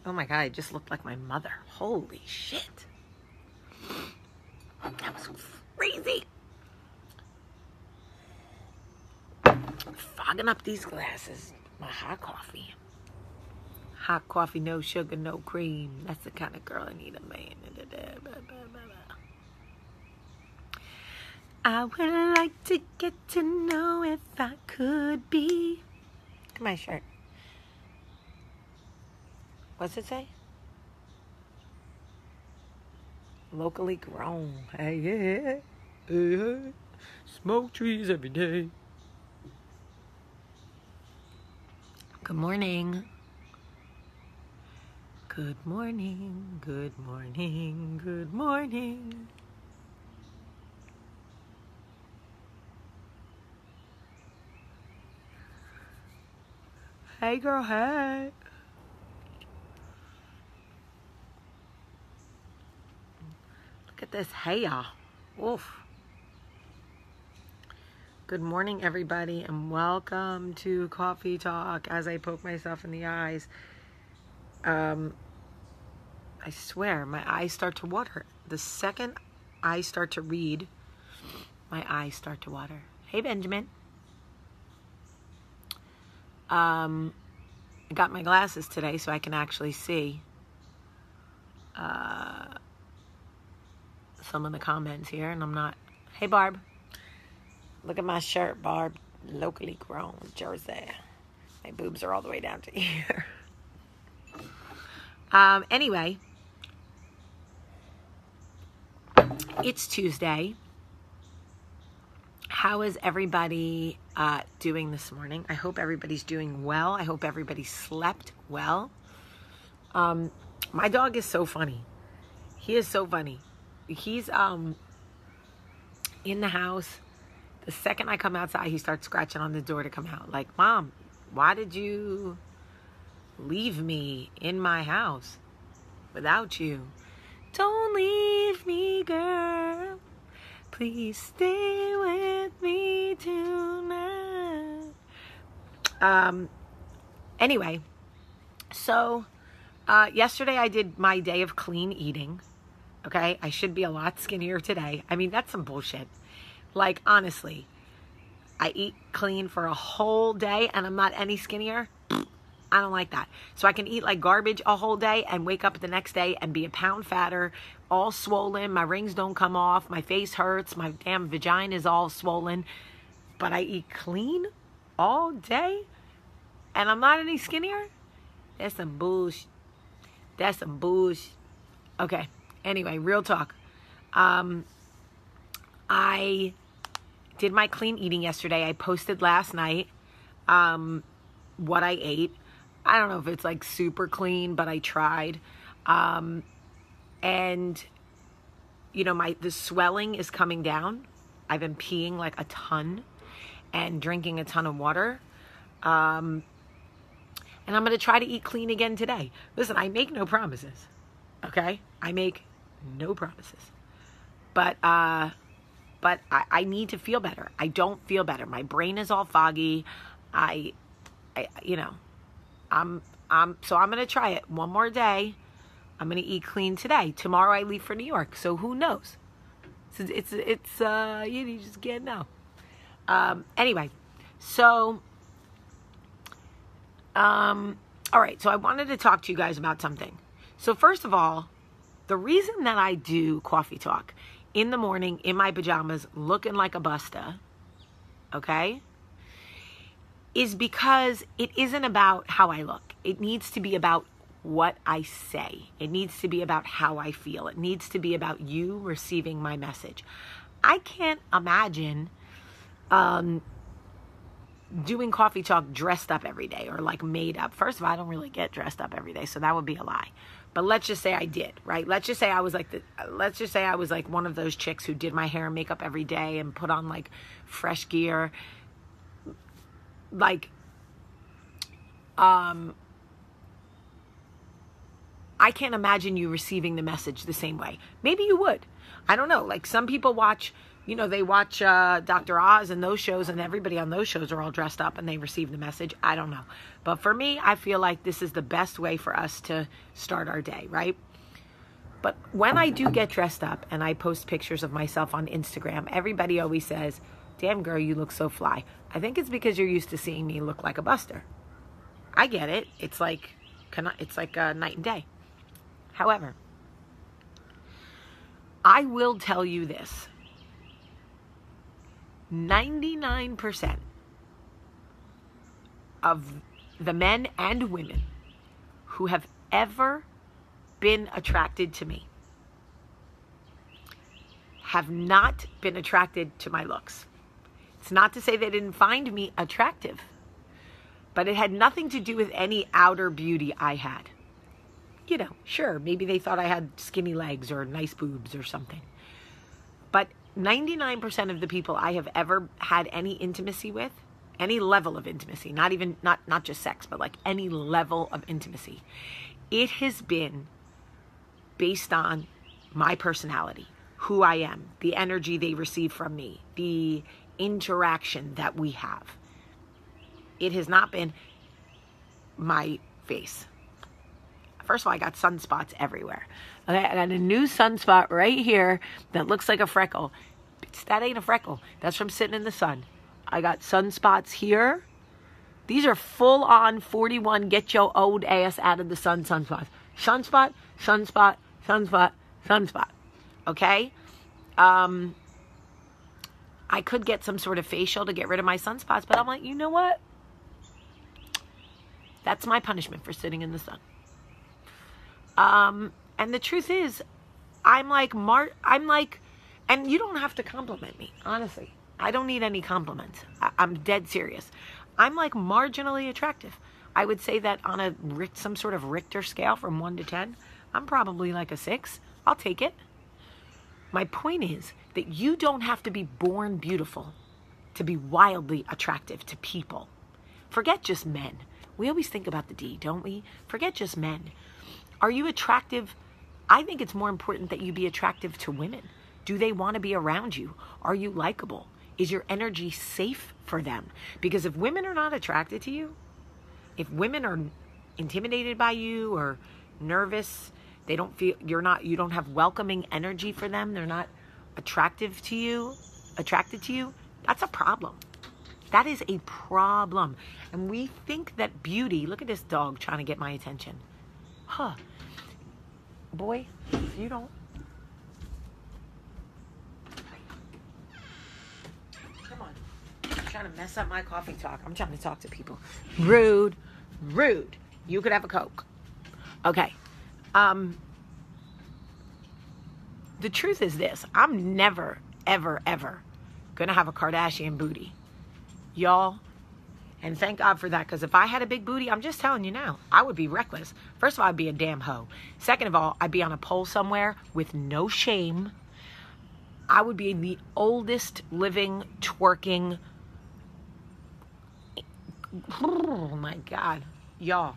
Oh my God, I just looked like my mother. Holy shit. That was crazy. Fogging up these glasses. My hot coffee. Hot coffee, no sugar, no cream. That's the kind of girl I need a man. I would like to get to know if I could be. Look at my shirt. What's it say? Locally grown. Hey, yeah. Hey, hey. Smoke trees every day. Good morning. Good morning. Good morning. Good morning. Hey, girl, hey. Look at this hair. Oof. Good morning, everybody, and welcome to Coffee Talk. As I poke myself in the eyes, I swear my eyes start to water. The second I start to read, my eyes start to water. Hey, Benjamin. I got my glasses today so I can actually see some of the comments here, and I'm not. Hey, Barb. Look at my shirt, Barb. Locally grown, Jersey. My boobs are all the way down to here. Anyway, it's Tuesday. How is everybody doing this morning? I hope everybody's doing well. I hope everybody slept well. My dog is so funny. He is so funny. He's in the house. The second I come outside, he starts scratching on the door to come out. Like, Mom, why did you leave me in my house without you? Don't leave me, girl. Please stay with me tonight. Anyway, so yesterday I did my day of clean eating. Okay, I should be a lot skinnier today. I mean, that's some bullshit. Like, honestly, I eat clean for a whole day and I'm not any skinnier. I don't like that. So I can eat like garbage a whole day and wake up the next day and be a pound fatter, all swollen. My rings don't come off. My face hurts. My damn vagina is all swollen. But I eat clean all day and I'm not any skinnier? That's some bullshit. That's some bullshit. Okay. Anyway, real talk. I did my clean eating yesterday. I posted last night what I ate. I don't know if it's like super clean, but I tried. And you know, the swelling is coming down. I've been peeing like a ton and drinking a ton of water. And I'm going to try to eat clean again today. Listen, I make no promises. Okay? I make no promises. But I need to feel better. I don't feel better. My brain is all foggy. You know, so I'm going to try it one more day. I'm going to eat clean today. Tomorrow I leave for New York. So who knows? It's you just can't know. Anyway, so, all right. So I wanted to talk to you guys about something. So first of all, the reason that I do Coffee Talk in the morning in my pajamas looking like a busta, okay, is because it isn't about how I look. It needs to be about what I say. It needs to be about how I feel. It needs to be about you receiving my message. I can't imagine doing Coffee Talk dressed up every day or like made up. First of all, I don't really get dressed up every day, so that would be a lie. But let's just say I did, right? Let's just say I was like one of those chicks who did my hair and makeup every day and put on like fresh gear. Like, I can't imagine you receiving the message the same way. Maybe you would. I don't know. Like some people watch you know, they watch Dr. Oz and those shows, and everybody on those shows are all dressed up and they receive the message. I don't know. But for me, I feel like this is the best way for us to start our day, right? But when I do get dressed up and I post pictures of myself on Instagram, everybody always says, damn girl, you look so fly. I think it's because you're used to seeing me look like a buster. I get it. It's like night and day. However, I will tell you this. 99% of the men and women who have ever been attracted to me have not been attracted to my looks. It's not to say they didn't find me attractive, but it had nothing to do with any outer beauty I had. You know, sure, maybe they thought I had skinny legs or nice boobs or something. But 99% of the people I have ever had any intimacy with, any level of intimacy, not just sex, but like any level of intimacy, it has been based on my personality, who I am, the energy they receive from me, the interaction that we have. It has not been my face. First of all, I got sunspots everywhere. Okay, I got a new sunspot right here that looks like a freckle. That ain't a freckle. That's from sitting in the sun. I got sunspots here. These are full-on 41 get your old ass out of the sun sunspots. Sunspot, sunspot, sunspot, sunspot. Okay? I could get some sort of facial to get rid of my sunspots, but I'm like, you know what? That's my punishment for sitting in the sun. And the truth is, I'm like, and you don't have to compliment me, honestly. I don't need any compliments. I'm dead serious. I'm like marginally attractive. I would say that on some sort of Richter scale from 1 to 10, I'm probably like a 6. I'll take it. My point is that you don't have to be born beautiful to be wildly attractive to people. Forget just men. We always think about the D, don't we? Forget just men. Are you attractive? I think it's more important that you be attractive to women. Do they want to be around you? Are you likable? Is your energy safe for them? Because if women are not attracted to you, if women are intimidated by you or nervous, they don't feel you don't have welcoming energy for them, they're not attracted to you, that's a problem. That is a problem. And we think that beauty, look at this dog trying to get my attention. Huh. Boy, if you don't. Come on. You're trying to mess up my coffee talk. I'm trying to talk to people. Rude. Rude. You could have a Coke. Okay. The truth is this. I'm never, ever, ever going to have a Kardashian booty. Y'all. And thank God for that, because if I had a big booty, I'm just telling you now, I would be reckless. First of all, I'd be a damn hoe. Second of all, I'd be on a pole somewhere with no shame. I would be the oldest living, twerking. Oh my God. Y'all,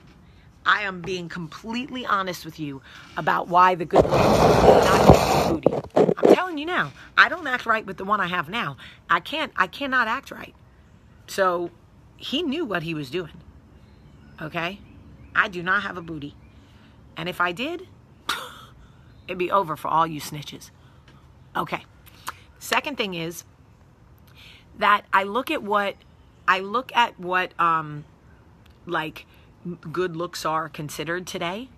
I am being completely honest with you about why the good looking not get the booty. I'm telling you now, I don't act right with the one I have now. I cannot act right. So he knew what he was doing. Okay? I do not have a booty. And if I did, it'd be over for all you snitches. Okay. Second thing is that I look at what like good looks are considered today.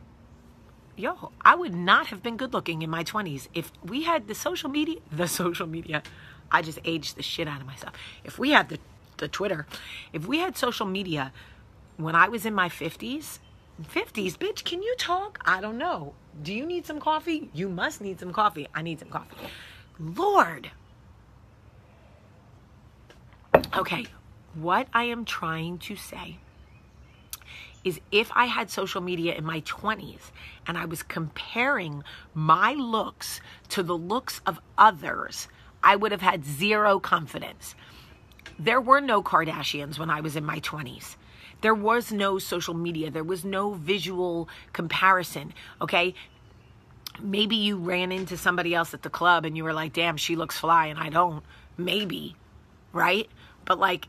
Yo, I would not have been good looking in my 20s if we had the social media, I just aged the shit out of myself. If we had the Twitter, if we had social media when I was in my 50s, bitch, can you talk? I don't know. Do you need some coffee? You must need some coffee. I need some coffee. Lord. Okay, what I am trying to say is if I had social media in my 20s and I was comparing my looks to the looks of others, I would have had zero confidence. There were no Kardashians when I was in my 20s. There was no social media. There was no visual comparison, okay? Maybe you ran into somebody else at the club and you were like, damn, she looks fly and I don't. Maybe, right? But like,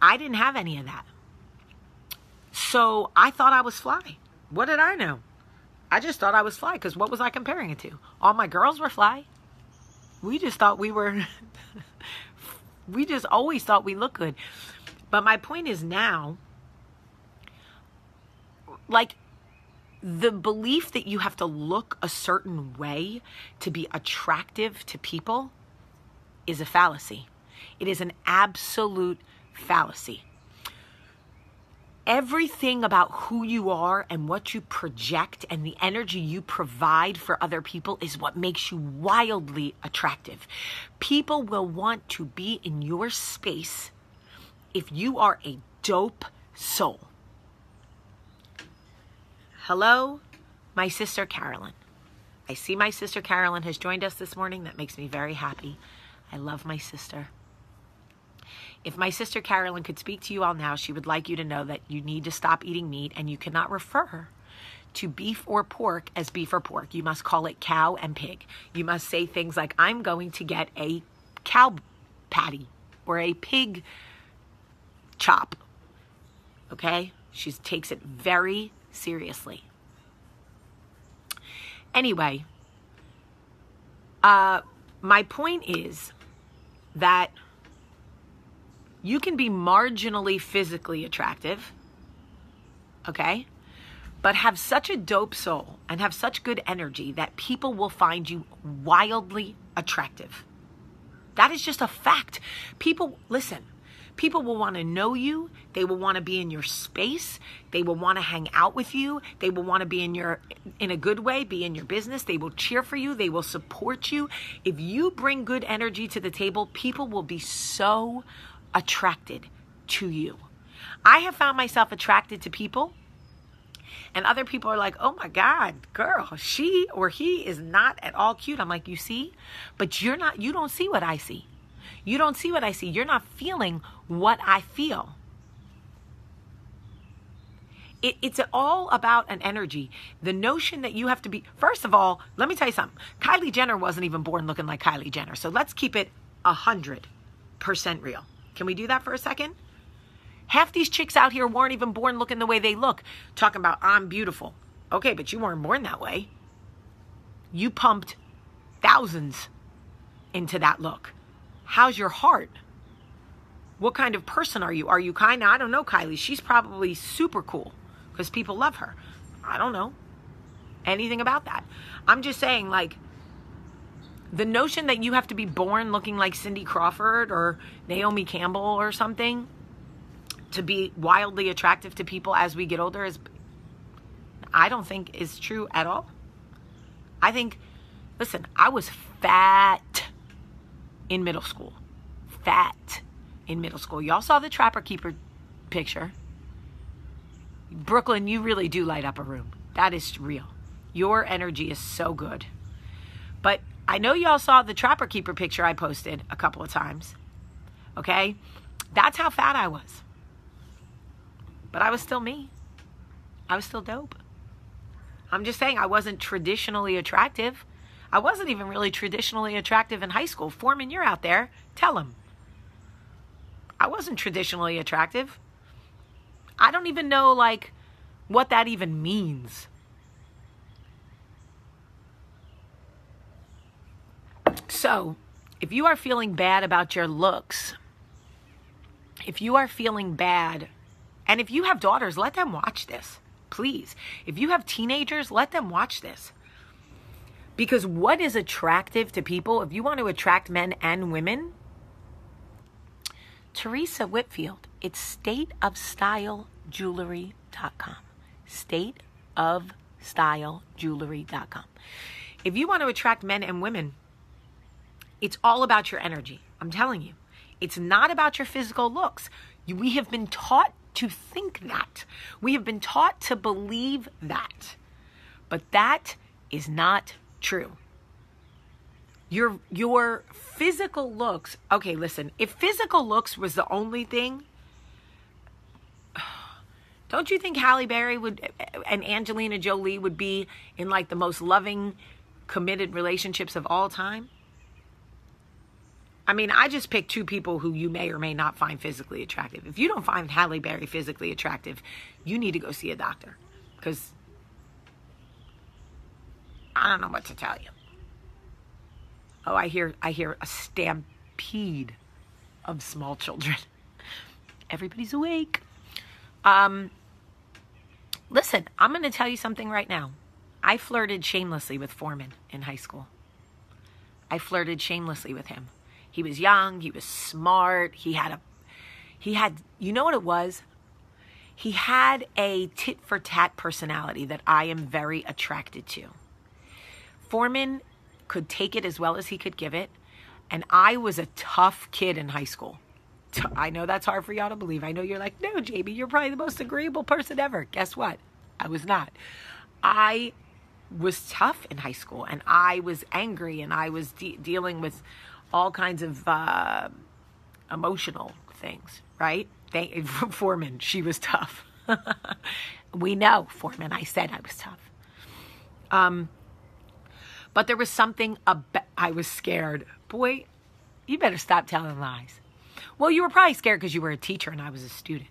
I didn't have any of that. So I thought I was fly. What did I know? I just thought I was fly because what was I comparing it to? All my girls were fly. We just thought we were, we just always thought we looked good. But my point is now, like, the belief that you have to look a certain way to be attractive to people is a fallacy. It is an absolute fallacy. Everything about who you are and what you project and the energy you provide for other people is what makes you wildly attractive. People will want to be in your space if you are a dope soul. Hello, my sister Carolyn. I see my sister Carolyn has joined us this morning. That makes me very happy. I love my sister. If my sister Carolyn could speak to you all now, she would like you to know that you need to stop eating meat and you cannot refer to beef or pork as beef or pork. You must call it cow and pig. You must say things like, I'm going to get a cow patty or a pig chop. Okay? She takes it very seriously. Anyway, my point is that you can be marginally physically attractive, okay? But have such a dope soul and have such good energy that people will find you wildly attractive. That is just a fact. People, listen, people will want to know you. They will want to be in your space. They will want to hang out with you. They will want to be in a good way, be in your business. They will cheer for you. They will support you. If you bring good energy to the table, people will be so attracted to you. I have found myself attracted to people, and other people are like, oh my God, girl, she or he is not at all cute. I'm like, you see? But you don't see what I see. You don't see what I see. You're not feeling what I feel. It's all about an energy. The notion that you have to be, first of all, let me tell you something. Kylie Jenner wasn't even born looking like Kylie Jenner. So let's keep it 100% real. Can we do that for a second? Half these chicks out here weren't even born looking the way they look. Talking about, I'm beautiful. Okay, but you weren't born that way. You pumped thousands into that look. How's your heart? What kind of person are you? Are you kind of, I don't know, Kylie. She's probably super cool because people love her. I don't know anything about that. I'm just saying, like, the notion that you have to be born looking like Cindy Crawford or Naomi Campbell or something to be wildly attractive to people as we get older I don't think is true at all. I think, listen, I was fat in middle school. Fat in middle school. Y'all saw the Trapper Keeper picture. Brooklyn, you really do light up a room. That is real. Your energy is so good. But I know y'all saw the Trapper Keeper picture I posted a couple of times. Okay? That's how fat I was. But I was still me. I was still dope. I'm just saying I wasn't traditionally attractive. I wasn't even really traditionally attractive in high school. Foreman, you're out there. Tell him. I wasn't traditionally attractive. I don't even know, like, what that even means. So, if you are feeling bad about your looks, if you are feeling bad, and if you have daughters, let them watch this, please. If you have teenagers, let them watch this. Because what is attractive to people, if you want to attract men and women, Teresa Whitfield, it's stateofstyleJewelry.com. StateofstyleJewelry.com. If you want to attract men and women, it's all about your energy. I'm telling you. It's not about your physical looks. We have been taught to think that. We have been taught to believe that. But that is not true. Your physical looks, okay, listen, if physical looks was the only thing, don't you think Halle Berry would and Angelina Jolie would be in like the most loving committed relationships of all time. I mean, I just picked 2 people who you may or may not find physically attractive. If you don't find Halle Berry physically attractive, you need to go see a doctor, because I don't know what to tell you. Oh, I hear a stampede of small children. Everybody's awake. Listen, I'm going to tell you something right now. I flirted shamelessly with Foreman in high school. I flirted shamelessly with him. He was young. He was smart. He had, you know what it was? He had a tit-for-tat personality that I am very attracted to. Foreman could take it as well as he could give it. And I was a tough kid in high school. I know that's hard for y'all to believe. I know you're like, no, JB, you're probably the most agreeable person ever. Guess what? I was not. I was tough in high school, and I was angry, and I was dealing with all kinds of emotional things, right? Foreman, she was tough. We know, Foreman, I said I was tough. But there was something about, I was scared. Boy, you better stop telling lies. Well, you were probably scared because you were a teacher and I was a student.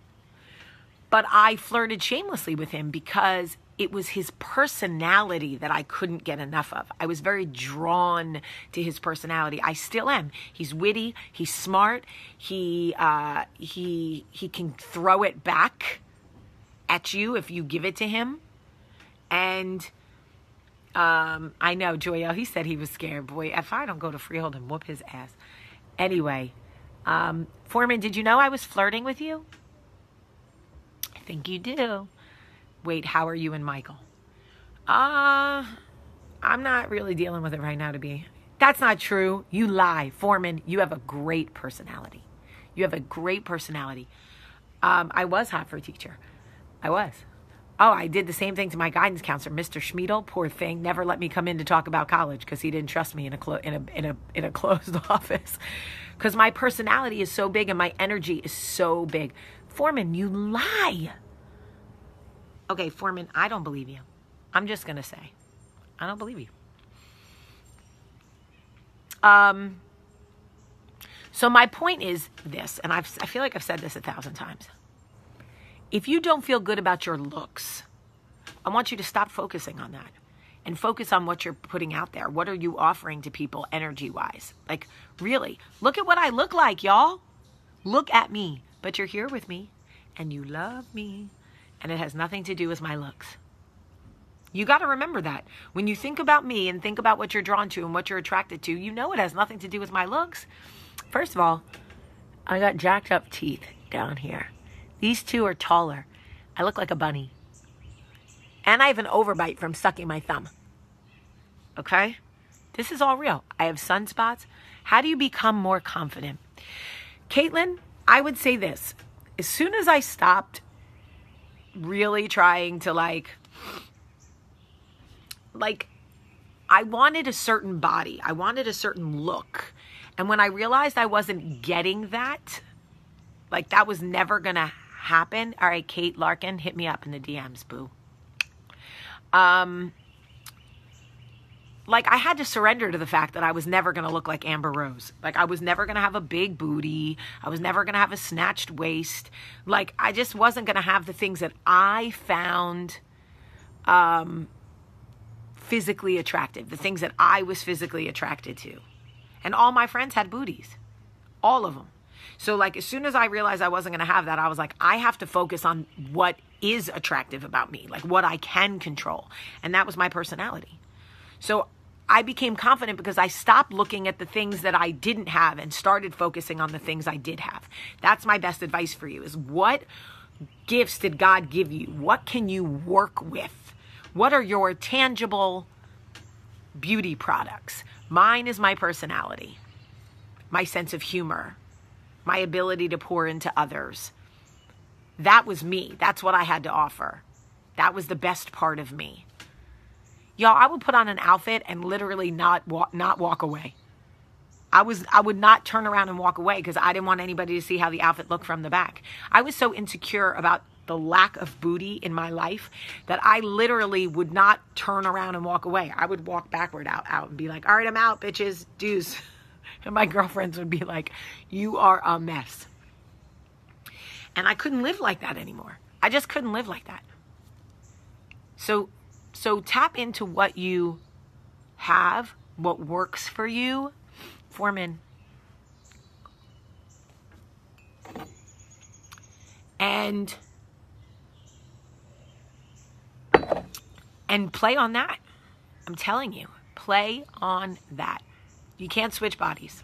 But I flirted shamelessly with him because it was his personality that I couldn't get enough of. I was very drawn to his personality. I still am. He's witty. He's smart. He can throw it back at you if you give it to him. And I know, Joyelle, he said he was scared. Boy, if I don't go to Freehold and whoop his ass. Anyway, Foreman, did you know I was flirting with you? I think you do. Wait, how are you and Michael? I'm not really dealing with it right now to be. That's not true. You lie. Foreman, you have a great personality. You have a great personality. I was hot for a teacher. I was. Oh, I did the same thing to my guidance counselor, Mr. Schmiedel. Poor thing, never let me come in to talk about college because he didn't trust me in a closed office. Because my personality is so big and my energy is so big. Foreman, you lie. Okay, Foreman, I don't believe you. I'm just gonna say, I don't believe you. So my point is this, and I feel like I've said this 1,000 times. If you don't feel good about your looks, I want you to stop focusing on that and focus on what you're putting out there. What are you offering to people energy-wise? Like, really, look at what I look like, y'all. Look at me. But you're here with me, and you love me, and it has nothing to do with my looks. You got to remember that. When you think about me and think about what you're drawn to and what you're attracted to, you know it has nothing to do with my looks. First of all, I got jacked up teeth down here. These 2 are taller. I look like a bunny. And I have an overbite from sucking my thumb. Okay? This is all real. I have sunspots. How do you become more confident? Caitlin, I would say this. As soon as I stopped really trying to like I wanted a certain body. I wanted a certain look. And when I realized I wasn't getting that, like that was never going to happen. All right, Kate Larkin, hit me up in the DMs, boo. Like I had to surrender to the fact that I was never going to look like Amber Rose. Like I was never going to have a big booty. I was never going to have a snatched waist. Like I just wasn't going to have the things that I found physically attractive, the things that I was physically attracted to. And all my friends had booties, all of them. So like as soon as I realized I wasn't going to have that, I was like, I have to focus on what is attractive about me, like what I can control. And that was my personality. So I became confident because I stopped looking at the things that I didn't have and started focusing on the things I did have. That's my best advice for you is what gifts did God give you? What can you work with? What are your tangible beauty products? Mine is my personality, my sense of humor, my ability to pour into others. That was me. That's what I had to offer. That was the best part of me. Y'all, I would put on an outfit and literally not walk away. I would not turn around and walk away because I didn't want anybody to see how the outfit looked from the back. I was so insecure about the lack of booty in my life that I literally would not turn around and walk away. I would walk backward out and be like, all right, I'm out, bitches, deuce. And my girlfriends would be like, you are a mess. And I couldn't live like that anymore. I just couldn't live like that. So tap into what you have, what works for you. 4 men. And play on that. I'm telling you, play on that. You can't switch bodies.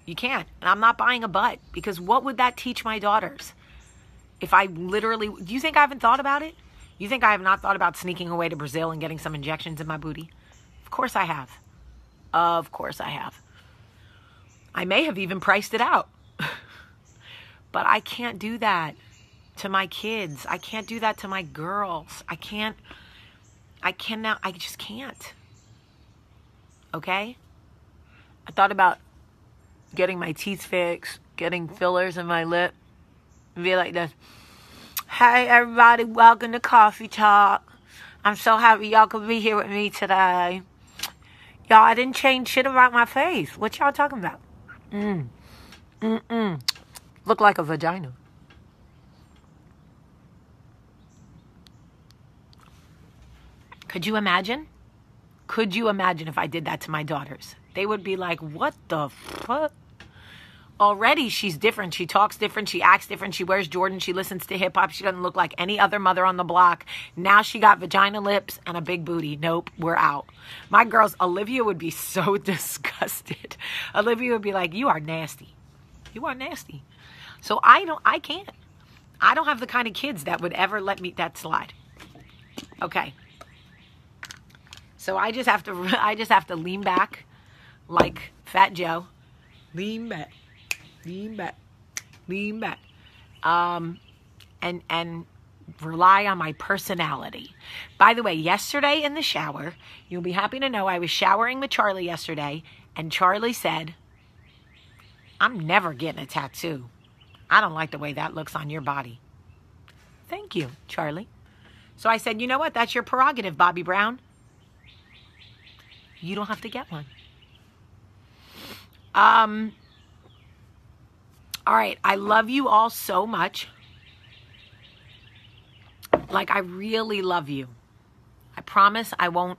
You can't. And I'm not buying a butt, because what would that teach my daughters? If I literally, do you think I haven't thought about it? You think I have not thought about sneaking away to Brazil and getting some injections in my booty? Of course I have. Of course I have. I may have even priced it out. But I can't do that to my kids. I can't do that to my girls. I just can't. Okay? I thought about getting my teeth fixed, getting fillers in my lip, and be like this. Hey everybody, welcome to Coffee Talk. I'm so happy y'all could be here with me today. Y'all, I didn't change shit about my face. What y'all talking about? Look like a vagina. Could you imagine? Could you imagine if I did that to my daughters? They would be like, what the fuck? Already she's different. She talks different. She acts different. She wears Jordan. She listens to hip hop. She doesn't look like any other mother on the block. Now she got vagina lips and a big booty. Nope, we're out. My girls, Olivia would be so disgusted. Olivia would be like, you are nasty. You are nasty. So I can't. I don't have the kind of kids that would ever let me that slide. Okay. So I just have to lean back like Fat Joe. Lean back. Lean back. Lean back. And rely on my personality. By the way, yesterday in the shower, you'll be happy to know I was showering with Charlie yesterday, and Charlie said, I'm never getting a tattoo. I don't like the way that looks on your body. Thank you, Charlie. So I said, you know what? That's your prerogative, Bobby Brown. You don't have to get one. All right. I love you all so much. Like, I really love you. I promise I won't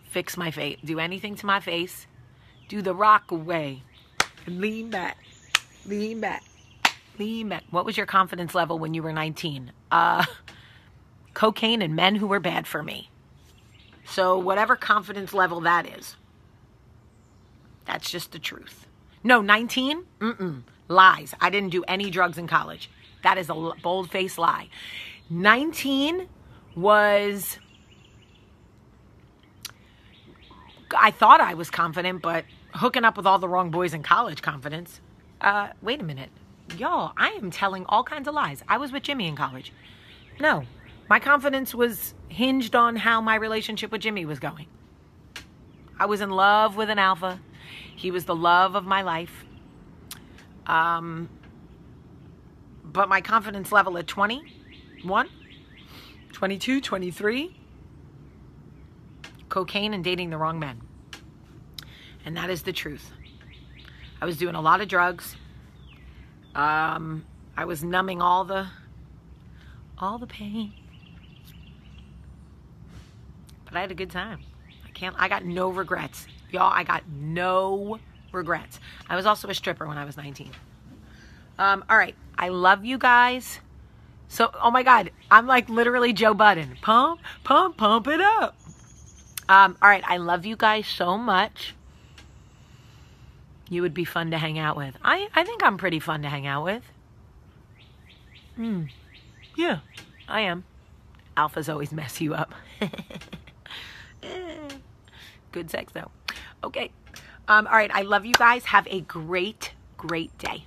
fix my face, do anything to my face. Do the rock away. And lean back. Lean back. Lean back. What was your confidence level when you were 19? Cocaine and men who were bad for me. So whatever confidence level that is, that's just the truth. No, 19? Lies. I didn't do any drugs in college. That is a bold-faced lie. 19 was, I thought I was confident, but hooking up with all the wrong boys in college confidence. Wait a minute. Y'all, I am telling all kinds of lies. I was with Jimmy in college. No. My confidence was hinged on how my relationship with Jimmy was going. I was in love with an alpha. He was the love of my life. But my confidence level at 21, 22, 23, cocaine and dating the wrong men. And that is the truth. I was doing a lot of drugs. I was numbing all the pain. But I had a good time. I got no regrets. Y'all, I got no regrets. I was also a stripper when I was 19. All right. I love you guys. So, oh my God, I'm like literally Joe Budden. Pump, pump, pump it up. All right. I love you guys so much. You would be fun to hang out with. I think I'm pretty fun to hang out with. Yeah, I am. Alphas always mess you up. Good sex though. Okay. All right. I love you guys. Have a great, great day.